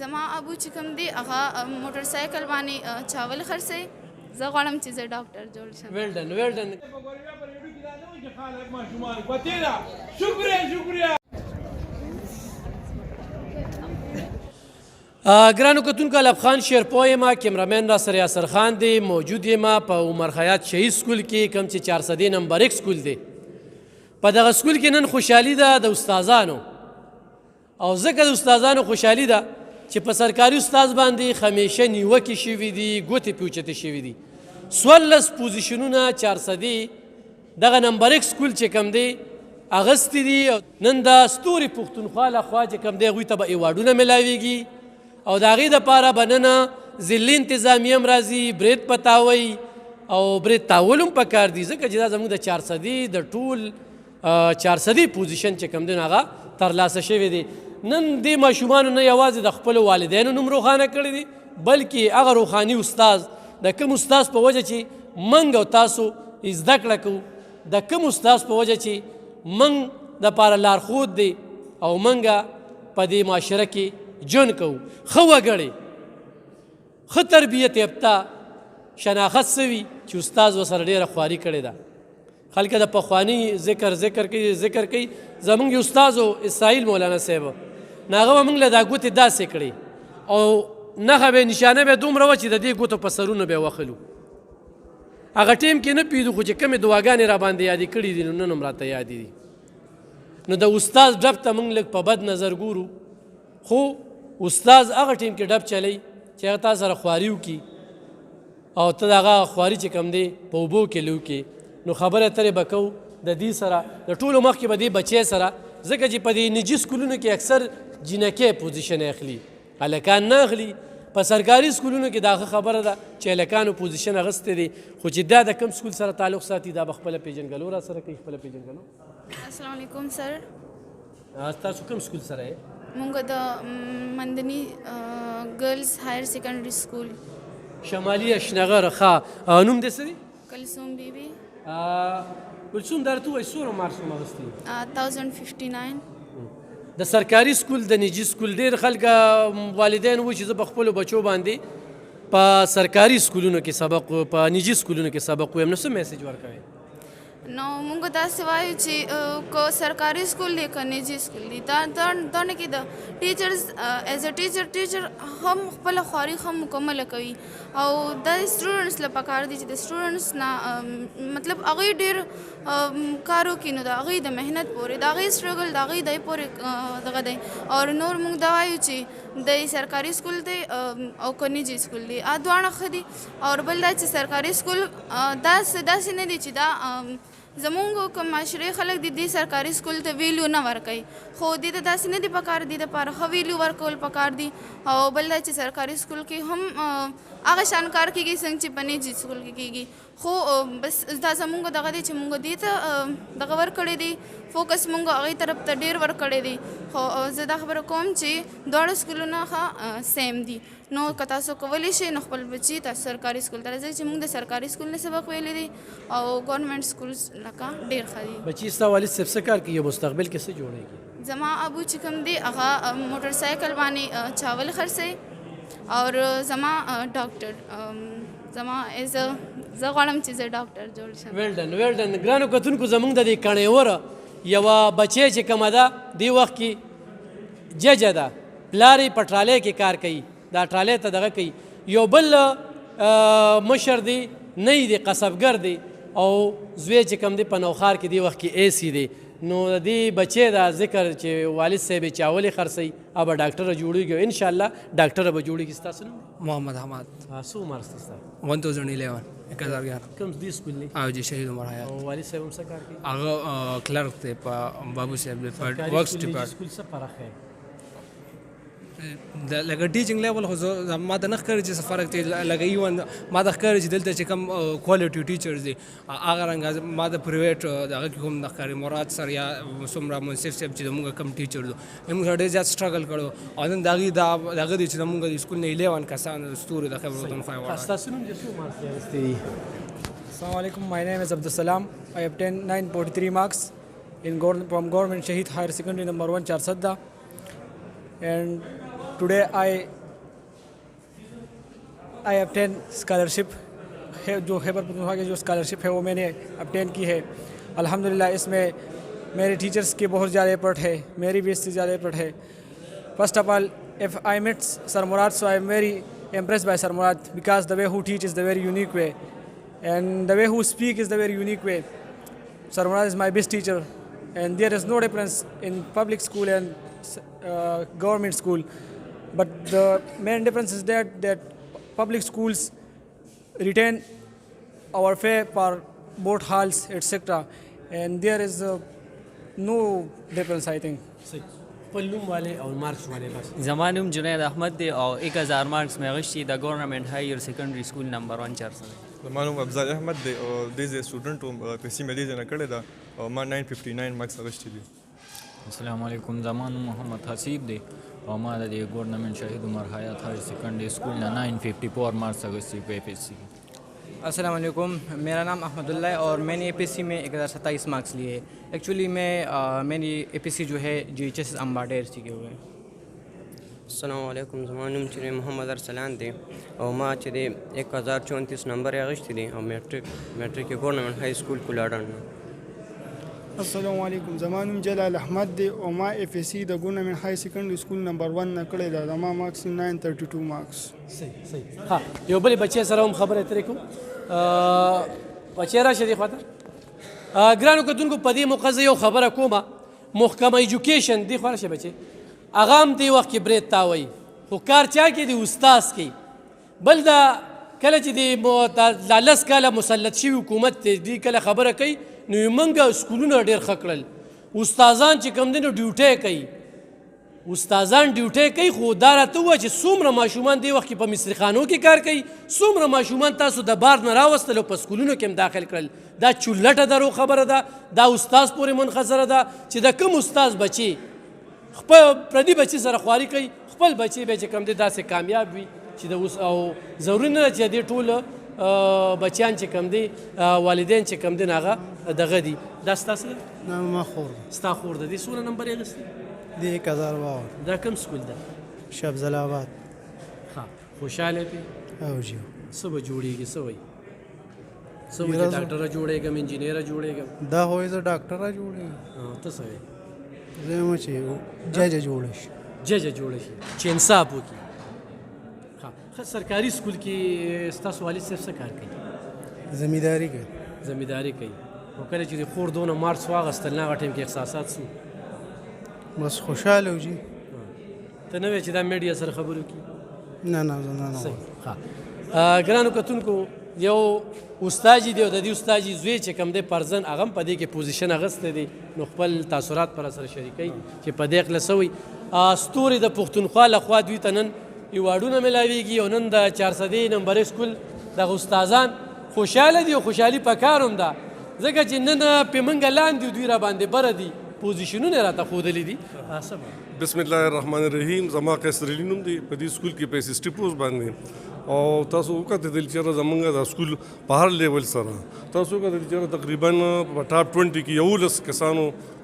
زما ابو چې کوم دی هغه موټر سایکل باندې چاول خرڅوي. زه غواړم چې زه ډاکټر جوړ شم. ویل ډن ویل ډن. ګرانو کتونکو الف خان شیرپو یم، کیمرامین را سره یاسر خان دی، موجود یم په عمر خیاط شهید سکول کې کوم چې 400 نمبر 1 سکول دی. په دغه سکول کې نن خوشحالي ده د استادانو، او ځکه د استادانو خوشحالي ده چې په سرکاري استاد باندې همیشه نیوکې شوي دي، ګوتې پې اوچتې شوي دي. 14 پوزیشنونه 400 دغه نمبر 1 سکول چې کوم دی اغستې دي. نن د ستوري پښتونخوا لخوا چې کوم دی هغوی ته به ایوارډونه میلاویږي، او د هغې دپاره به نن ضلعي انتظامیه هم راځي، برید پتاوی او برید تاول هم پکار دي، ځکه چې دا زموږ د 400 د ټول 400 پوزیشن چې کوم دی هغه ترلاسه شوی دی. نن دې ماشومانو نه یوازې د خپلو والدینو نوم روښانه کړی دی، بلکې هغه روحاني استاز د کوم استاز په وجه چې موږ او تاسو زده کړه کوو، د کوم استاز په وجه چې موږ دپاره لارښود دی او موږ په دې معاشره کې ژوند کوو. ښه وګړی، ښه تربیت یافته شناخت سوي چې استاز ورسره ډېره خواري کړې ده. خلک د پخواني ذکر کوي. زمونږ یو استاز و اسرائیل مولانا صاحب، نو هغه به موږ له دا ګوتې داسې کړې او نښه به نشانه به دومره وه چې د دې ګوتو په سرونه به یې وهلو. هغه ټیم کې نه پوهېدو، خو چې کومې دعاګانې را باندې یادې کړي دي نو نن هم راته یادې دي. نو د استاز ډب ته موږ لږ په بد نظر ګورو، خو استاز هغه ټیم کې ډب چلی چې هغه تا سره خواري وکړي او ته د هغه خواري چې کوم دی په اوبو کې لو کې، نو خبره اترې به کوو د دې سره، د ټولو مخکې به دې بچی سره، ځکه چې په دې نجي سکولونو کې اکثر جینکۍ پوزیشن اخلي، هلکان نه اخلي. په سرکاري سکولونو کې دا ښه خبره ده چې هلکانو پوزیشن اخیستی دی، خو چې دا د کوم سکول سره تعلق ساتي دا به خپله پېژنګلو را سره کوي. خپله پېژنګلو. السلام علیکم سر. تاسو کوم سکول سره یې؟ مونږ د مندني ګرلز هایر سیکنډري سکول شمالي اشنغر. ښه، نوم دې څه دی؟ کلثوم بیبي. کلثوم دا راته ووایي څومره مارکس اخیستی؟ 1059. د سرکاري سکول د نجي سکول ډېر خلک والدین وایي چې زه په خپلو بچو باندې په سرکاري سکولونو کې سبق، په نجي سکولونو کې سبق وایم، نو څه میسیج ورکوئ؟ نو مونږ داسې وایو چې که سرکاري سکول دی که نجي سکول دی، دونه کې د ټیچرز ایز ا ټیچر هم خپله خواري هم مکمله کوي، او دا سټوډنټس له پکار دي چې د سټوډنټس نه مطلب هغوی ډېر کار وکړي، نو د هغوی د محنت پورې، د هغوی سټرګل د هغوی دی پورې دغه دی. او نور مونږ دا وایو چې د سرکاري سکول دی او که نجي سکول دی، دواړه ښه دي. او بل دا چې سرکاري سکول داسې نه دی چې دا زمونږ کوم معاشرې خلک دي دې سرکاري سکول ته ویلیو نه ورکوي، خو دې ته داسې نه دي پکار، دې دپاره ښه ویلیو ورکول پکار دي. او بل دا چې سرکاري سکول کې هم هغه شان کار کېږي څنګه چې په نجي سکول کې کېږي، خو بس دا زمونږ دغه دی چې مونږ دې ته دغه ورکړی دی، فوکس مونږ هغې طرف ته ډېر ورکړی دی. خو زه دا خبره کوم چې دواړه سکولونه ښه سیم دي. نو که تاسو کولی شئ نو خپل بچي تاسو سرکاري سکول ته راځئ، چې مونږ د سرکاري سکول نه سبق ویلی دی او ګورنمنټ سکولز لکه ډېر ښه دي. بچي ستا والد صاحب څه کار کوي، مستقبل کې څه جوړېږي؟ زما ابو چې کوم دی هغه موټر سایکل باندې چاول خرڅوي، او زما ډاکټر زه غواړم چې زه ډاکټر جوړ شم. ویل ډن. ګرانو کتونکو زموږ د دې کڼېوره یوه بچی چې کومه ده دې وخت کې ججه ده، پلار یې په ټرالۍ کې کار کوي، دا ټرالۍ ته دغه کوي. یو بل مشر دی نه دی، قصبګر دی، او زوی چې کوم دی په نوخار کې دې وخت کې ایسی دی. نو د دې بچی دا ذکر چې والد صاحب یې چاولې خرڅوي، هغه به ډاکټره جوړېږي، انشاءالله ډاکټره به جوړېږي. ستاسو نوم؟ محمد حماد. څو عمر ستا؟ 1011. 1011. کوم دې سکول دی؟ او جی شهید عمر حیات. او والد صاحب هم څه کار کوي؟ هغه کلرک دی په بابو صاحب ورکس ډپارټمنټ. سکول څه فرق دی؟ لکه ټیچنګ لیول خو ما ته نه ښکاري چې څه فرق دی، لکه ایون ما ته ښکاري چې دلته چې کوم کوالټي ټیچرز دي هغه رنګه ما د پرایویټ دغه کې هم نه ښکاري. مراد سر یا څومره منصف صاحب چې زموږ کوم ټیچر دي موږ ډېر زیات سټرګل کړو، او نن د هغې دغه دی چې زموږ د سکول نه 11 کسان ستوري د خبرو پختونخوا وړاندې. ستاسو نوم دې څو مارکس اخیستی دي؟ Assalamu alaikum. My name is Abdussalam. I obtained 943 marks from Government Shahid Higher Secondary number 1 Charsadda, and today I obtained scholarship है, जो खैबर पख्तूनख्वा की जो स्कॉलरशिप है वो मैंने obtain की है। अल्हम्दुलिल्लाह इसमें मेरे टीचर्स की बहुत ज़्यादा एफर्ट है, मेरी भी इससे ज़्यादा एफर्ट है। First of all, if I met Sir Murad, so I am very impressed by Sir Murad because the way who teach is the very unique way, and the way who speak is the very unique way. Sir Murad is my best teacher, and there is no difference in public school and government school. But the main difference is that public schools retain our fee for board halls, etc. And there is no difference, I think. पल्लूम वाले और मार्क्स वाले बस زما نوم جنید احمد دی او 1000 مارکس مې غشتي د ګورنمنت هایر سیکنډري سکول نمبر 1 چارسد زما نوم افضل احمد دی او د دې سټوډنټ وم پیسې مې دې نه کړې ده او ما 959 مارکس غشتي دي. السلام علیکم، زما نوم محمد حسیب دی او ما د ګورنمنت شهید عمر حیات هایر سیکنډري سکول نه 954 مارکس غشتي په پی سی. अस्सलाम वालेकुम, मेरा नाम अहमदुल्ला है और मैंने एपीएससी में 1027 मार्क्स लिए। एक्चुअली मेरी एपीएससी जो है GHS अम्बाडे एसटी के हुए। अस्सलाम वालेकुम, ज़मा नूम चुने मोहम्मद अरसलान दे और माँ चुने 1034 नंबर अगश्त दे और मैट्रिक के गवर्नमेंट हाई स्कूल कुलाडन। अस्सलाम वालेकुम, ज़मा नूम जलाल अहमद दे और माँ FSc the government high secondary school number 1 नकड़े दा ज़मा मार्क्स 932 मार्क्स. صحیح. ها یو بل بچی سره هم خبره ترې کوم. بچی راشه دې خواته. ګرانو کتونکو په دې موقع زه یو خبره کومه، محکمه ایجوکیشن دې خوا راشه بچی، هغه هم دې وخت کې برید تاوی، خو کار چا کې د استاذ کې. بل دا کله چې د 10 کاله مسلط شوي حکومت دې کله خبره کوي نو موږ سکولونه ډېر ښه کړل، استادان چې کوم دي نو ډیوټۍ کوي، استادان ډیوټۍ کوي، خو دا راته ووایه چې څومره ماشومان دې وخت کې په مصري خانو کې کار کوي، څومره ماشومان تاسو د بار نه راوستل او په سکولونو کې هم داخل کړل. دا چولټه درو خبره ده، دا استاد پورې منحصره ده چې د کوم استاد بچي خپل پردي بچي سره خواري کوي، خپل بچي به چې کوم دي داسې کامیاب وي چې د اوس او ضروري نه ده چې دې ټول بچیان چې کوم دي والدین چې کوم دي هغه دغه دي. دا ستاسو ده؟ نه ما خور ستا خور ده. دې څومره نمبر یې اخیستی؟ دې 1000 واور. دا کوم سکول ده؟ شبزل آباد. ښه خوشحاله پې؟ او جی څه به جوړېږي؟ څه وایي؟ څه وایي چې ډاکټره جوړېږم، انجینیره جوړېږم؟ دا هوی زه ډاکټره جوړېږم. ته څه وایي؟ زه یم چې ججه جوړه شي. ججه جوړه شي چې انصاف وکړي. ښه سرکاري سکول کې ستاسو والد صاحب څه کار کوي؟ زمینداری کوي. زمینداری کوي. او کله چې د خور دونه مارکس واخیستل نه هغه ټایم کې احساسات څه؟ بس خوشحاله و جي. ته نه وایې چې دا میډیا سره خبرې وکړي؟ نه نه زه نه صحیح. ښه ګرانو کتونکو، یو استاجي دی او د دې استاجي زوی چې کوم دی فرزند هغه هم په دې کې پوزیشن اخیستی دی، نو خپل تاثرات پر سره شریکوي چې په دې هکله څه وایي. ستوري د پښتونخوا لخوا دوی ته نن ایوارډونه میلاویږي او نن د 400 نمبر سکول دغه استادان خوشحاله دي او خوشحالي پکار هم ده، ځکه چې نن پې موږ لاندې دوی را باندې بره دي، پوزیشنونه یې راته ښودلي دي. بسم الله الرحمن الرحیم. زما قیصر علي نوم دی، په دې سکول کې په SST پوسټ باندې. او تاسو وکتل چې زمونږ د سکول په هر لیول سره تاسو وکتل چې تقریبا په ټاپ 20 کې 11 کسانو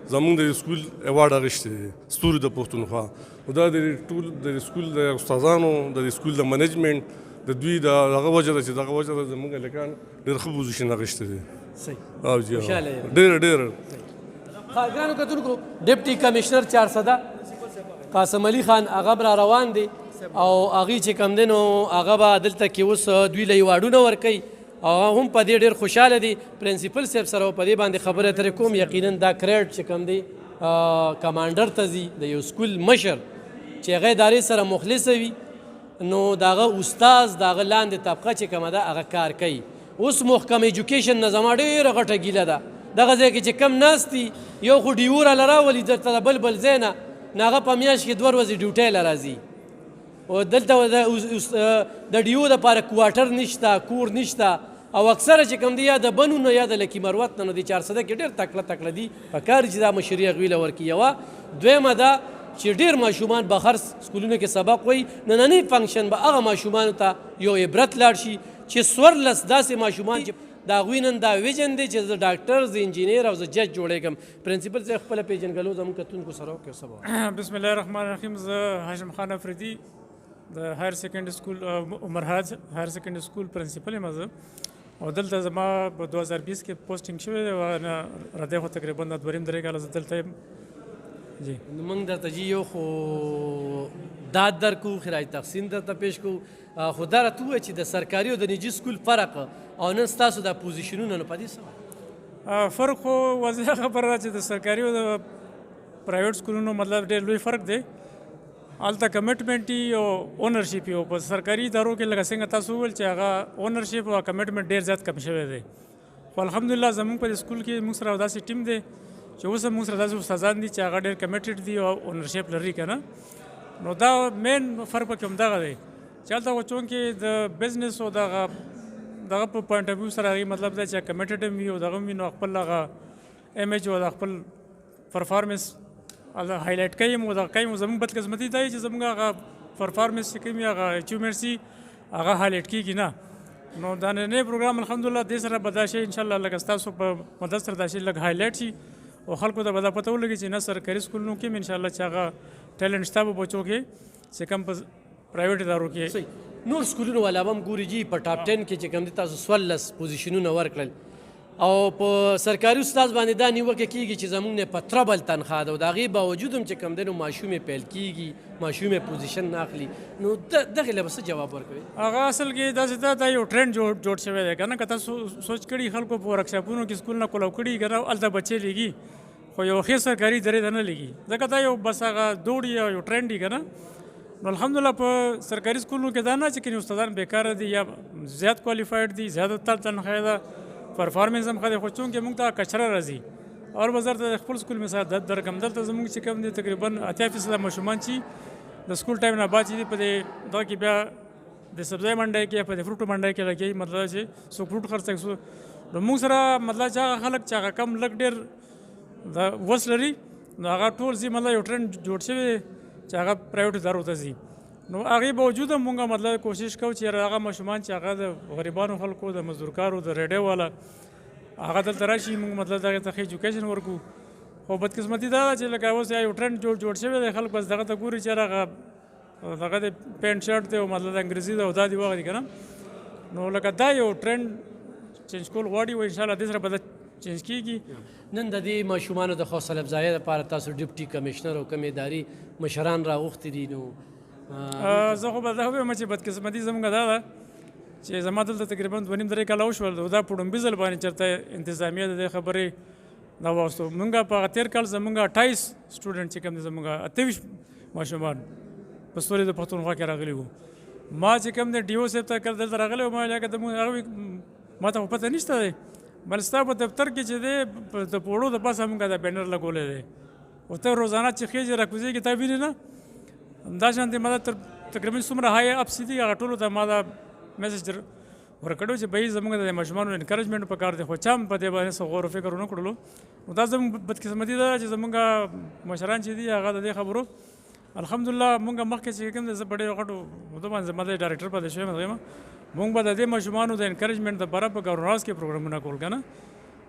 زمونږ د سکول ایوارډ اخیستی دی، ستوري د پښتونخوا. او دا د ټول د سکول د استادانو، د سکول د منیجمنټ د دوی د هغه وجه ده چې دغه وجه ده زمونږ هلکان ډېر ښه پوزیشن اخیستی دی. صحیح. او جی ډېر ګرانو کتونکو، ډپټي کمشنر 400 قاسم علي خان هغه را روان دی او هغې چې کوم دی نو هغه به دلته کې اوس دوی له ایوارډونه ورکوي او هم په دې ډېر خوشحاله دي. پرنسپل صاحب سره په دې باندې خبره ترې کوم. یقینا دا کریډ چې کوم دی کمانډر ته ځي، د یو سکول مشر چې هغه ادارې سره مخلصه وي نو د هغه استاذ د هغه لاندې طبقه چې کومه ده هغه کار کوي. اوس محکم ایجوکیشن نه زما ډېره غټه ګیله ده، دغه ځای کې چې کم ناست دي یو خو ډیو راله راولي درته د بل ځای نه، نو هغه په میاشت کې 2 ورځې ډیوټۍ له راځي او دلته د ډیو دپاره کوارټر نشته، کور نشته، او اکثره چې کوم دی یا د بنو نه یا د لکي مروت نه، نو د 400 کې ډېر تکړه دي، پکار چې دا مشري هغوی له ورکړي. یوه دویمه ده چې ډېر ماشومان بهر سکولونو کې سبق وایي، نننی فنکشن به هغه ماشومانو ته یو عبرت لاړ شي چې 14 داسې ماشومان چې د هغوی نن دا ویژن دی چې زه ډاکټر زه انجینیر او زه جج جوړېږم پرنسپل صاحب خپله پیژنګلو زموږ کتونکو سره وکړو څه به بسم الله الرحمن الرحیم زه هاشم خان افریدي د هایر سیکنډري سکول عمر حاج هایر سیکنډري سکول پرنسپل یم زه او دلته زما په 2020 کې پوسټینګ شوی دی او راځي خو تقریبا د دویم درې کاله زه دلته یم جی نو موږ درته جي یو خو داد درکو خراج تقسیم درته پیش کوو خو دا راته ووایه چې د سرکاري او د نجي سکول فرق او نن ستاسو دا پوزیشنونه نو په دې څه فرق خو واضحه خبره ده چې د سرکاري او د پرایویټ سکولونو مطلب ډېر لوی فرق دی هلته کمیټمنټ وي او اونرشپ وي او په سرکاري ادارو کې لکه څنګه تاسو وویل چې هغه اونرشپ او کمیټمنټ ډېر زیات کم شوی دی خو الحمدلله زموږ په سکول کې موږ سره داسې ټیم دی چې اوس هم موږ سره داسې استادان دي چې هغه ډېر کمیټډ دي او اونرشپ لري که نه نو دا مین فرق پکې همدغه دی چې هلته خو چونکې د بزنس او دغه په پوینټ اف ویو سره هغې مطلب دی چې کمیټډ هم وي او دغه هم وي نو خپل هغه امیج او د خپل پرفارمنس هایلایټ کوي مو دغه کوي مو زموږ بدقسمتي دا چې زموږ هغه پرفارمنس چې کوم هغه اچیومنټس وي هغه هایلایټ کېږي نه نو دا نننی پروګرام الحمدلله دې سره به دا شی انشاءالله لکه ستاسو په مدد سره دا شی لږ هایلایټ شي او خلکو ته به دا پته ولګي چې نه سرکاري سکولونو کې هم انشاءالله چې هغه ټیلنټ شته په بچو کې چې کم په پرایویټ ادارو کې نور سکولونو والا به هم ګوري جي په ټاپ 10 کې چې کوم دي تاسو 14 پوزیشنونه ورکړل او په سرکاري استاد باندې دا نیوکه کېږي چې زموږ نه په تربل تنخواه ده او د هغې باوجود هم چې کوم دی نو ماشومې پیل کېږي ماشومې پوزیشن نه اخلي نو دغې له به څه جواب ورکوي هغه اصل کې داسې دا یو ټرینډ جوړ شوی دی که نه که تاسو سوچ کړي خلکو په ورکشاپونو کې سکول نه کولو کړي که نه هلته بچې لېږي خو یو ښې سرکاري ادارې ته نه لېږي ځکه دا یو بس هغه دوړ یا یو ټرینډ وي که نه نو الحمدلله په سرکاري سکولونو کې دا نه چې کوم استادان بیکاره دي یا زیات کوالیفاید دي زیاتره تنخواه ده پرفارمنس هم ښه دی خو چونکې موږ ته کچره راځي اور بازار ته خپل سکول مثال درکم دلته زموږ چې کوم دی تقریبا 80% ماشومان چې د سکول ټایم نه بعد چې په دې دغه کې بیا د سبزی منډی کې په د فروټو منډی کې لګي مطلب چې څوک فروټ خرڅوي څوک نو موږ سره مطلب چې هغه خلک چې هغه کم لږ ډېر د وس لري نو هغه ټول ځي مطلب یو ټرینډ جوړ شوی دی چې هغه پرایویټ ادارو ته ځي نو هغې باوجود هم مونږ مطلب کوشش کوو چې هغه ماشومان چې هغه د غریبانو خلکو د مزدورکارو د ریډیو والا هغه دلته راشي مونږ مطلب دغې ته ښه ایجوکیشن ورکړو خو بدقسمتي دا ده چې لکه اوس یو ټرینډ جوړ شوی دی خلک بس دغه ته ګوري چې هغه دغه د پینټ شرټ دی او مطلب د انګریزي ده او دا دي وغه دي که نه نو لکه دا یو ټرینډ چینج کول غواړي او انشاءالله دې سره به دا چینج کېږي نن د دې ماشومانو د حوصله افزایۍ لپاره تاسو ډیپټي کمشنر او کوم اداري مشران راغوښتي دي نو زه خو به دا ووایم چې بدقسمتي زموږ دا ده چې زما دلته تقریبا 2.5 درې کاله وشول دا په ړومبي ځل باندې چېرته انتظامیه د دې خبرې دا واستو مونږ په هغه تېر کال زموږ 28 سټوډنټ چې کوم دی زموږ 28 ماشومان په ستوري د پښتونخوا کې راغلي وو ما چې کوم دی ډي او صاحب ته کله دلته راغلی وم ما هغه ته ما ته خو پته نشته دی بل ستا په دفتر کې چې دی د پوړو د پاسه مونږ دا بینر لګولی دی او ته روزانه چې خېجې راکوزېږي تا وینې نه دا شانتې ما دا تقریبا څومره های اپس دي هغه ټولو ته ما دا میسج ورکړو چې بهي زموږ د ماشومانو انکریجمنټ پکار دی خو چا هم په دې باندې څه غور و فکر ونه کړلو نو دا زموږ بدقسمتي ده چې زموږ مشران چې دي هغه د دې خبرو الحمدلله مونږ مخکې چې کوم دی زه په ډېرو غټو مودو باندې زما د ډایرکټر پاتې شوی یم مونږ به د دې ماشومانو د انکریجمنټ دپاره په ګورنر هاوس کې پروګرامونه کول که نه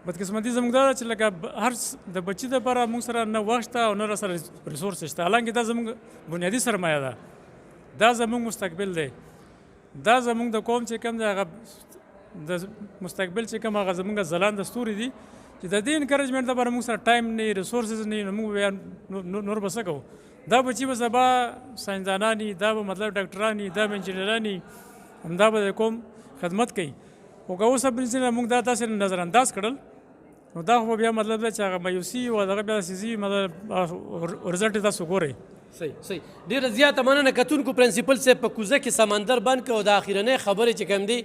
بدقسمتي زموږ دا ده چې لکه هر د بچي دپاره مونږ سره نه وخت شته او نه راسره ریسورس شته حالانکې دا زموږ بنیادي سرمایه ده دا زموږ مستقبل دی دا زموږ د قوم چې کوم دی هغه د مستقبل چې کوم هغه زموږ ځلانده ستوري دي چې د دې انکریجمنټ دپاره مونږ سره ټایم نه ریسورسز نه نو مونږ بیا نور به څه کوو دا بچي به سبا ساینسدانان وي دا به مطلب ډاکټران وي دا به انجینران وي همدا به د قوم خدمت کوي خو که اوس هم مونږ دا داسې نظر انداز کړل نو دا خو بیا مطلب ده چې هغه مایوسي او هغه بیا سیزي مطلب رزلټ یې تاسو ګورئ صحیح ډېره زیاته مننه کتونکو پرنسپل صاحب په کوزه کې سمندر بند کړ او د اخرنۍ خبرې چې کوم دی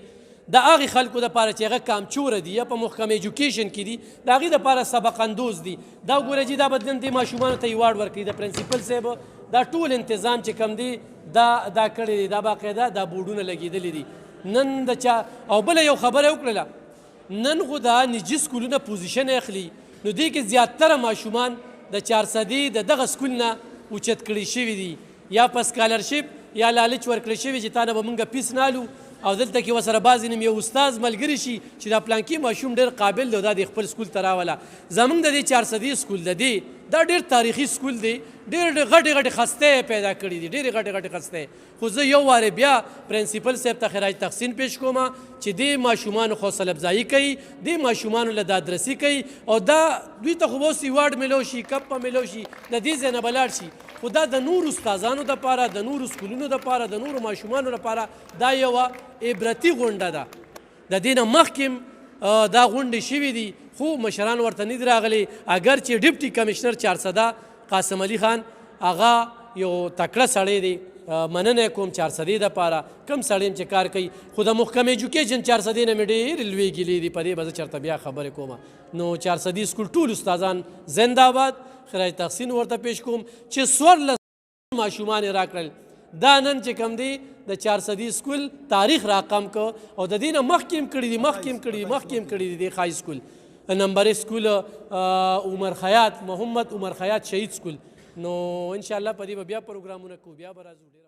د هغې خلکو دپاره چې هغه کامچوره دي یا په محکم ایجوکیشن کې دي د هغې دپاره سبق اندوز دي دا وګوره چې دا به نن دې ماشومانو ته ایوارډ ورکوي د پرنسپل صاحب دا ټول انتظام چې کوم دی دا کړی دی دا باقاعده دا بورډونه لګېدلي دي نن د چا او بله یو خبره وکړله نن خو دا نجي سکولونه پوزیشن اخلي نو دې کې زیاتره ماشومان د 400 د دغه سکول نه اوچت کړي شوي دي یا په سکالرشپ یا لالچ ورکړی شوي چې تا نه به مونږ پیس نالو او دلته کې ورسره بعضې نیم یو استاد ملګري شي چې دا پلانکي ماشوم ډېر قابل دی او دا د خپل سکول ته راوله. زموږ د دې 400 سکول د دې دا ډېر تاریخي سکول دی، ډېر غټې غټې خستې پیدا کړي دي، ډېرې غټې غټې خستې. خو زه یو وارې بیا پرنسپل صاحب ته خراج تحسین پیش کوم چې دې ماشومانو حوصله افزایي کوي، دې ماشومانو له دادرسي کوي او دا دوی ته خو به اوس ایوارډ میلو شي، کپ به میلو شي، د دې ځای نه به لاړ شي. خو دا د نورو استادانو دپاره، د نورو سکولونو دپاره، د نورو ماشومانو لپاره دا یوه عبرتي غونډه ده. د دې نه مخکې دا غونډې شوي دي خو مشران ورته نه دي راغلي. اگر چې ډپټي کمشنر 400 قاسم علي خان هغه یو تکړه سړی دی، مننه کوم 400 دپاره کم سړی چې کار کوي. خو د محکم ایجوکیشن 400 نه مې ډېرې لویې ګیلې دي، په دې به زه چېرته بیا خبرې کوم. نو 400 سکول ټول استادان زنده آباد، خراج تحسین ورته پیش کوم چې 14 ماشومان یې راکړل. دا نن چې کوم دی د 400 سکول تاریخ راقم کو او د دې نه مخکې هم کړي دي، مخکې هم کړي دي. های سکول نمبر سکول عمر خیاط، محمد عمر خیاط شهید سکول. نو انشاءالله په دې به بیا پروګرامونه کوو، بیا به راځو.